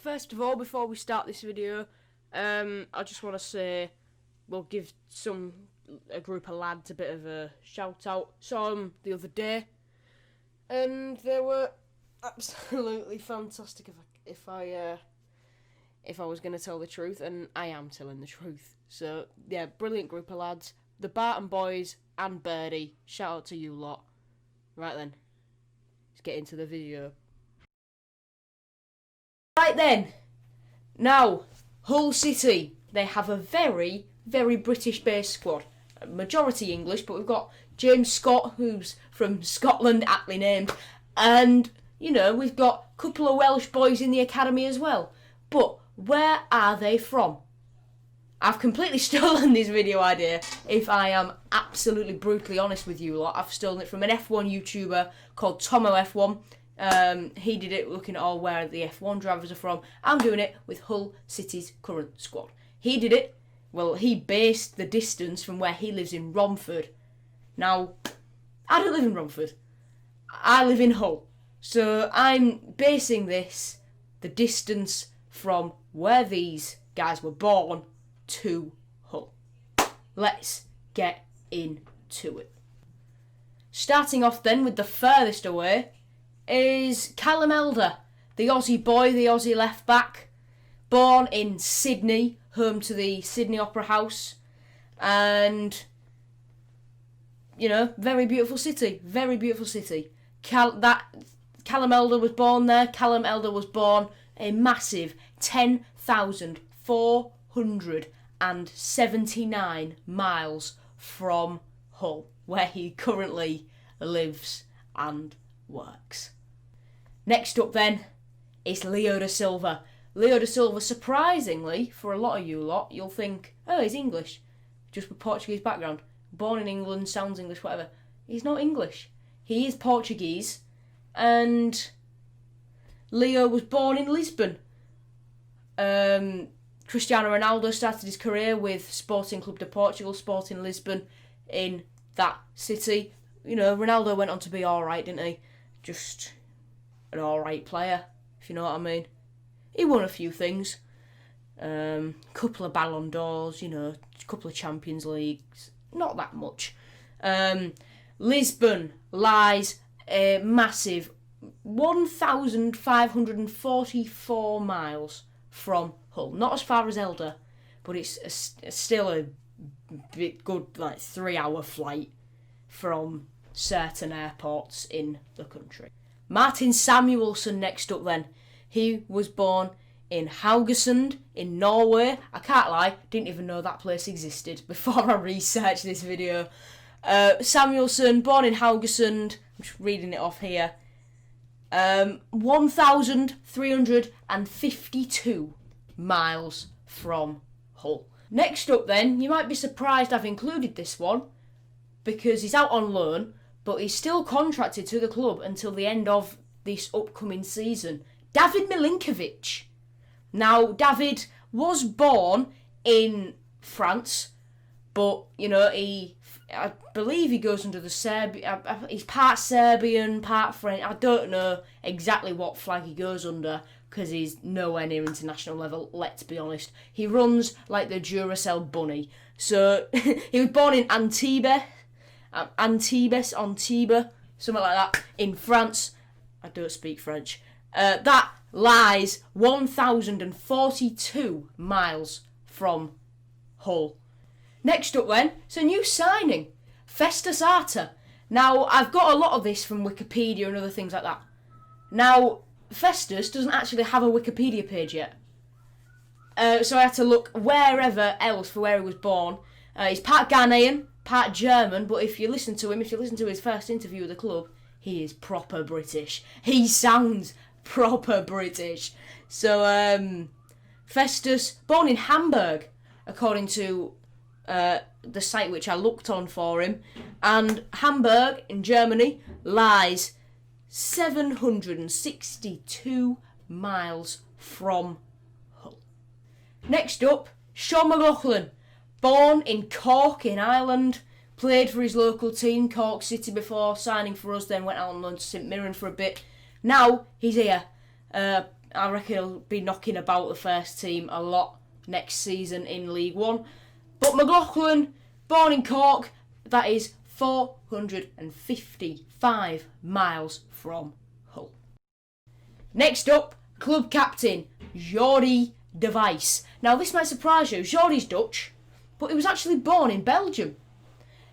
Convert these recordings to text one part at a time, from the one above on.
first of all, before we start this video, I just want to say we'll give a group of lads a bit of a shout out. Saw them the other day, and they were absolutely fantastic. If I was going to tell the truth, and I am telling the truth. So yeah, brilliant group of lads. The Barton boys and Birdie. Shout out to you lot. Right then, let's get into the video. Right then, now, Hull City, they have a very, very British-based squad. Majority English, but we've got James Scott, who's from Scotland, aptly named, and, you know, we've got a couple of Welsh boys in the academy as well. But where are they from? I've completely stolen this video idea, if I am absolutely brutally honest with you lot. I've stolen it from an F1 YouTuber called Tomo F1. He did it looking at where the F1 drivers are from. I'm doing it with Hull City's current squad. He did it, he based the distance from where he lives in Romford. Now, I don't live in Romford. I live in Hull. So I'm basing the distance from where these guys were born to Hull. Let's get into it. Starting off then with the furthest away is Callum Elder, the Aussie boy, the Aussie left back, born in Sydney, home to the Sydney Opera House, and, you know, very beautiful city, very beautiful city. Callum Elder was born there. Callum Elder was born a massive 10,479 miles from Hull, where he currently lives and works. Next up then is Leo da Silva. Leo da Silva, surprisingly, for a lot of you lot, you'll think, oh, he's English, just with Portuguese background. Born in England, sounds English, whatever. He's not English. He is Portuguese, and Leo was born in Lisbon. Cristiano Ronaldo started his career with Sporting Club de Portugal, Sporting Lisbon, in that city. You know, Ronaldo went on to be alright, didn't he? Just an alright player, if you know what I mean. He won a few things. Couple of Ballon d'Ors, you know, a couple of Champions Leagues. Not that much. Lisbon lies a massive 1,544 miles from Hull. Not as far as Elder, but it's still a bit good, 3-hour flight from certain airports in the country. Martin Samuelsson next up then. He was born in Haugesund in Norway. I can't lie, didn't even know that place existed before I researched this video. Samuelsson, born in Haugesund, I'm just reading it off here. 1,352 miles from Hull. Next up then, you might be surprised I've included this one, because he's out on loan, but he's still contracted to the club until the end of this upcoming season. David Milinkovic. Now, David was born in France, but, you know, I believe he goes under the he's part Serbian, part French. I don't know exactly what flag he goes under, because he's nowhere near international level, let's be honest. He runs like the Duracell bunny. So, he was born in Antibes, something like that, in France. I don't speak French. That lies 1,042 miles from Hull. Next up then, it's a new signing, Festus Arter. Now, I've got a lot of this from Wikipedia and other things like that. Now, Festus doesn't actually have a Wikipedia page yet. So I had to look wherever else for where he was born. He's part Ghanaian, part German, but if you listen to his first interview with the club, he is proper British. He sounds proper British. So, Festus, born in Hamburg, according to the site which I looked on for him, and Hamburg in Germany lies 762 miles from Hull. Next up, Sean McLaughlin, born in Cork in Ireland, played for his local team, Cork City, before signing for us, then went out on loan to St Mirren for a bit. Now he's here, I reckon he'll be knocking about the first team a lot next season in League One. But McLaughlin, born in Cork, that is 455 miles from Hull. Next up, club captain, Jordi de Wijs. Now this might surprise you, Jordi's Dutch, but he was actually born in Belgium.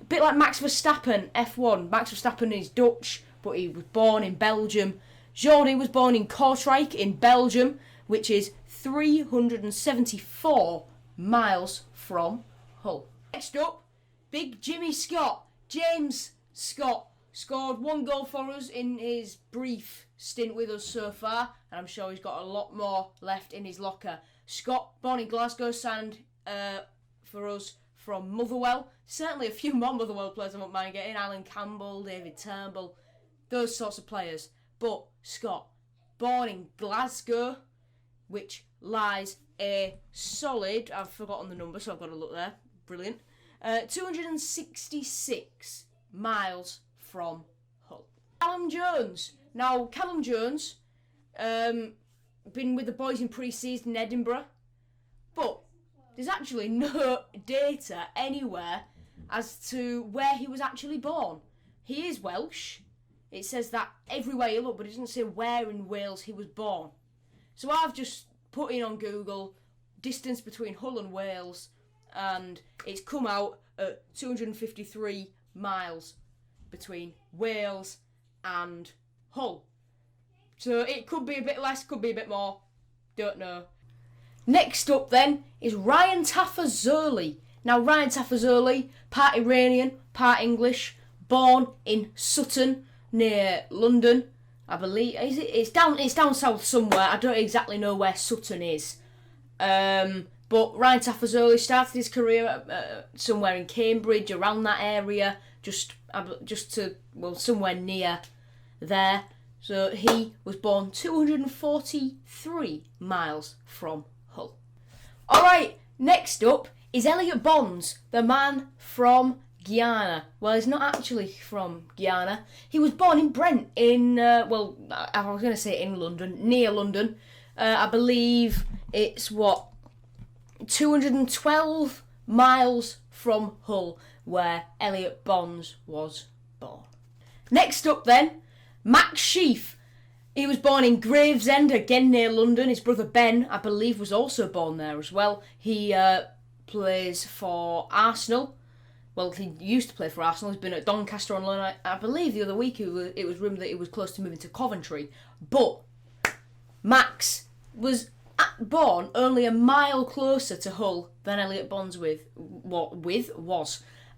A bit like Max Verstappen, F1. Max Verstappen is Dutch, but he was born in Belgium. Jordi was born in Kortrijk in Belgium, which is 374 miles from Hull. Next up, Big Jimmy Scott. James Scott scored 1 goal for us in his brief stint with us so far, and I'm sure he's got a lot more left in his locker. Scott, born in Glasgow, signed for us from Motherwell. Certainly a few more Motherwell players I won't mind getting. Alan Campbell, David Turnbull, those sorts of players. But Scott, born in Glasgow, which lies a solid, I've forgotten the number, so I've got to look there. Brilliant. 266 miles from Hull. Callum Jones. Now, Callum Jones, been with the boys in pre-season in Edinburgh, but there's actually no data anywhere as to where he was actually born. He is Welsh. It says that everywhere you look, but it doesn't say where in Wales he was born. So I've just put in on Google distance between Hull and Wales, and it's come out at 253 miles between Wales and Hull. So it could be a bit less, could be a bit more, don't know. Next up then is Ryan Tafazoli. Now Ryan Tafazoli, part Iranian, part English, born in Sutton near London, I believe. It's down south somewhere. I don't exactly know where Sutton is. But Ryan Tafazoli started his career somewhere in Cambridge, around that area, somewhere near there. So he was born 243 miles from Hull. Alright, next up is Elliot Bonds, the man from Guyana. Well, he's not actually from Guyana. He was born in Brent in, I was going to say in London, near London. I believe it's 212 miles from Hull, where Elliot Bonds was born. Next up then, Max Sheaf. He was born in Gravesend, again near London. His brother Ben, I believe, was also born there as well. He plays for Arsenal. Well, he used to play for Arsenal. He's been at Doncaster on loan. I believe the other week it was rumoured that he was close to moving to Coventry. But Max was born only a mile closer to Hull than Elliot Bonds was.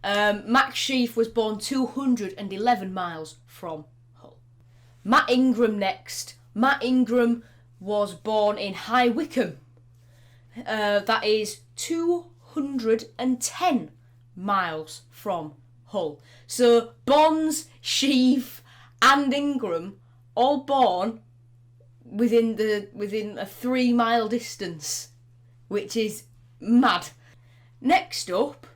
Max Sheaf was born 211 miles from Hull. Matt Ingram next. Matt Ingram was born in High Wycombe. That is 210 miles from Hull. So Bonds, Sheaf and Ingram all born within a 3 mile distance, which is mad. Next up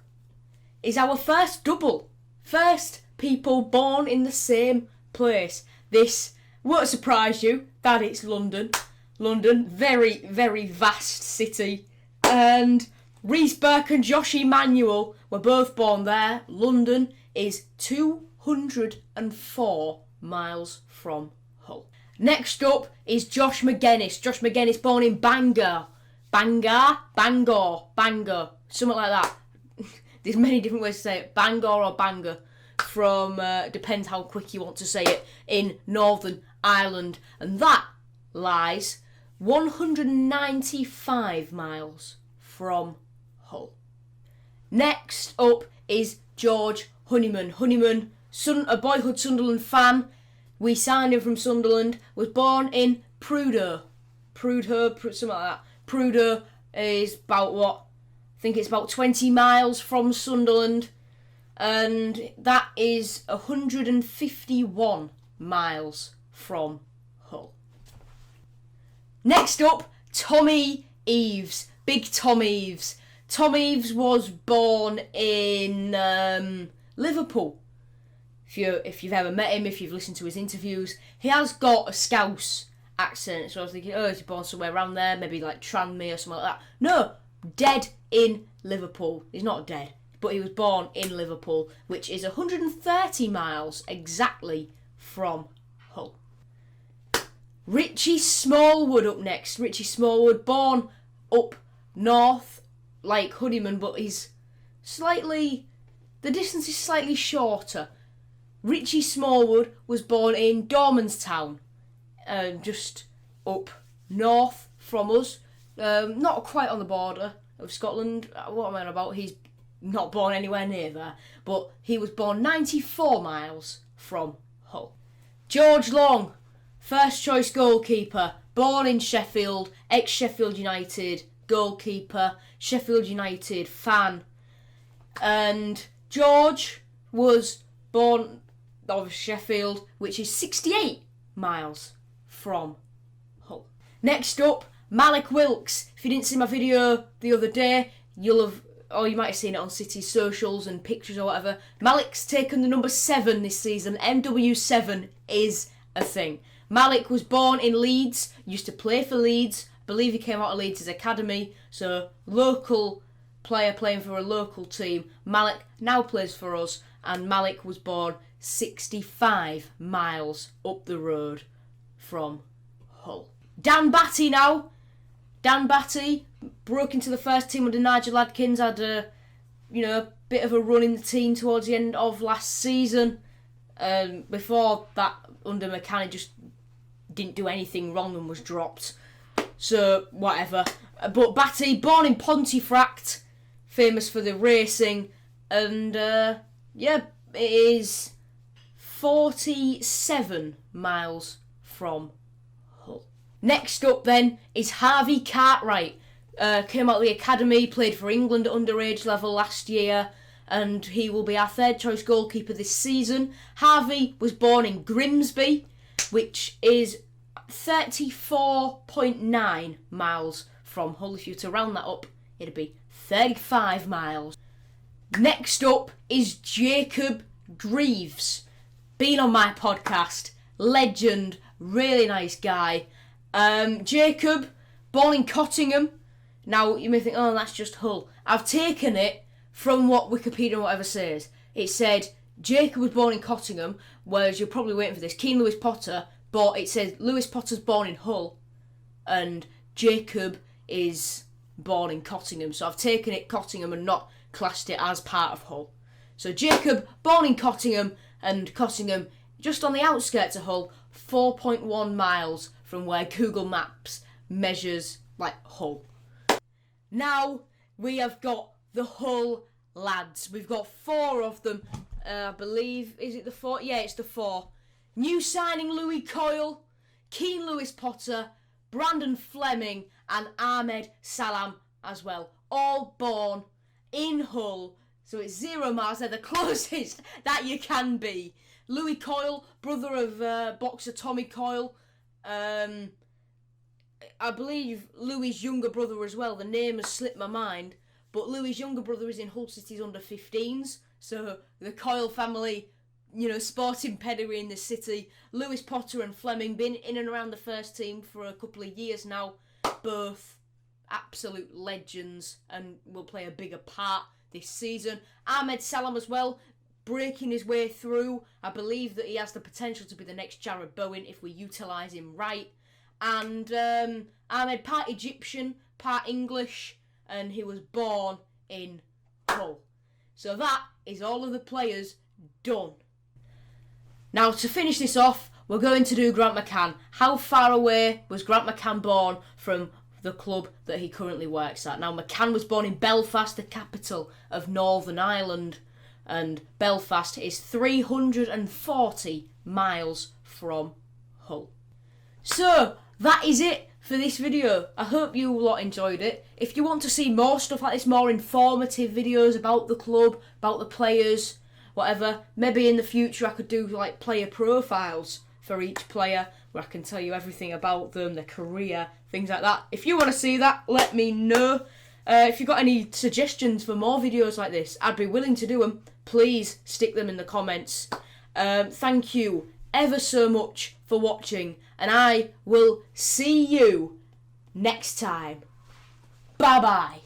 is our first double. First people born in the same place. This won't surprise you that it's London. London, very, very vast city. And Reece Burke and Josh Emmanuel were both born there. London is 204 miles from Hull. Next up is Josh Magennis. Josh Magennis, born in Bangor. Bangor, something like that. There's many different ways to say it. Bangor or Bangor. Depends how quick you want to say it, in Northern Ireland. And that lies 195 miles from Hull. Next up is George Honeyman. Honeyman, a boyhood Sunderland fan. We signed him from Sunderland. Was born in Prudhoe, something like that. Prudhoe is about I think it's about 20 miles from Sunderland. And that is 151 miles from Hull. Next up, Tommy Eaves. Big Tom Eaves. Tom Eaves was born in Liverpool. If you've ever met him, if you've listened to his interviews, he has got a Scouse accent. So I was thinking, oh, is he born somewhere around there? Maybe like Tranmere or something like that. No, dead in Liverpool. He's not dead, but he was born in Liverpool, which is 130 miles exactly from Hull. Richie Smallwood up next. Richie Smallwood, born up north, like Honeyman, but he's the distance is slightly shorter. Richie Smallwood was born in Dormanstown, just up north from us, not quite on the border of Scotland. What am I on about? He's not born anywhere near there, but he was born 94 miles from Hull. George Long, first choice goalkeeper, born in Sheffield, ex-Sheffield United goalkeeper, Sheffield United fan, and George was born of Sheffield, which is 68 miles from Hull. Next up, Malik Wilks. If you didn't see my video the other day, you might have seen it on City's socials and pictures or whatever. Malik's taken the number 7 this season. MW7 is a thing. Malik was born in Leeds, used to play for Leeds. I believe he came out of Leeds' academy, so local player playing for a local team. Malik now plays for us, and Malik was born 65 miles up the road from Hull. Dan Batty now. Dan Batty broke into the first team under Nigel Adkins, had a bit of a run in the team towards the end of last season. Before that, under McCann, he just didn't do anything wrong and was dropped. So, whatever. But Batty, born in Pontefract, famous for the racing, and it is 47 miles from Hull. Next up then is Harvey Cartwright. Came out of the academy, played for England at underage level last year, and he will be our third choice goalkeeper this season. Harvey was born in Grimsby, which is 34.9 miles from Hull. If you were to round that up, it'd be 35 miles. Next up is Jacob Greaves. Been on my podcast, legend, really nice guy. Jacob, born in Cottingham. Now, you may think, oh, that's just Hull. I've taken it from what Wikipedia or whatever says. It said Jacob was born in Cottingham, whereas you're probably waiting for this, Keane Lewis Potter, but it says Lewis Potter's born in Hull, and Jacob is born in Cottingham. So I've taken it Cottingham and not classed it as part of Hull. So Jacob, born in Cottingham, and Cottingham just on the outskirts of Hull, 4.1 miles from where Google Maps measures like Hull. Now we have got the Hull lads. We've got 4 of them. I believe, is it the 4? Yeah, it's the 4. New signing Louis Coyle, Keane Lewis Potter, Brandon Fleming, and Ahmed Salam as well. All born in Hull. So it's 0 miles. They're the closest that you can be. Louis Coyle, brother of boxer Tommy Coyle. I believe Louis' younger brother as well. The name has slipped my mind. But Louis' younger brother is in Hull City's under-15s. So the Coyle family, sporting pedigree in the city. Lewis Potter and Fleming been in and around the first team for a couple of years now. Both absolute legends and will play a bigger part this season. Ahmed Salam as well, breaking his way through. I believe that he has the potential to be the next Jared Bowen if we utilise him right. And Ahmed, part Egyptian, part English, and he was born in Hull. So that is all of the players done. Now, to finish this off, we're going to do Grant McCann. How far away was Grant McCann born from the club that he currently works at? Now, McCann was born in Belfast, the capital of Northern Ireland, and Belfast is 340 miles from Hull. So, that is it for this video. I hope you lot enjoyed it. If you want to see more stuff like this, more informative videos about the club, about the players, whatever, maybe in the future I could do like player profiles for each player where I can tell you everything about them, their career, things like that. If you want to see that, let me know. If you've got any suggestions for more videos like this, I'd be willing to do them. Please stick them in the comments. Thank you ever so much for watching, and I will see you next time. Bye bye.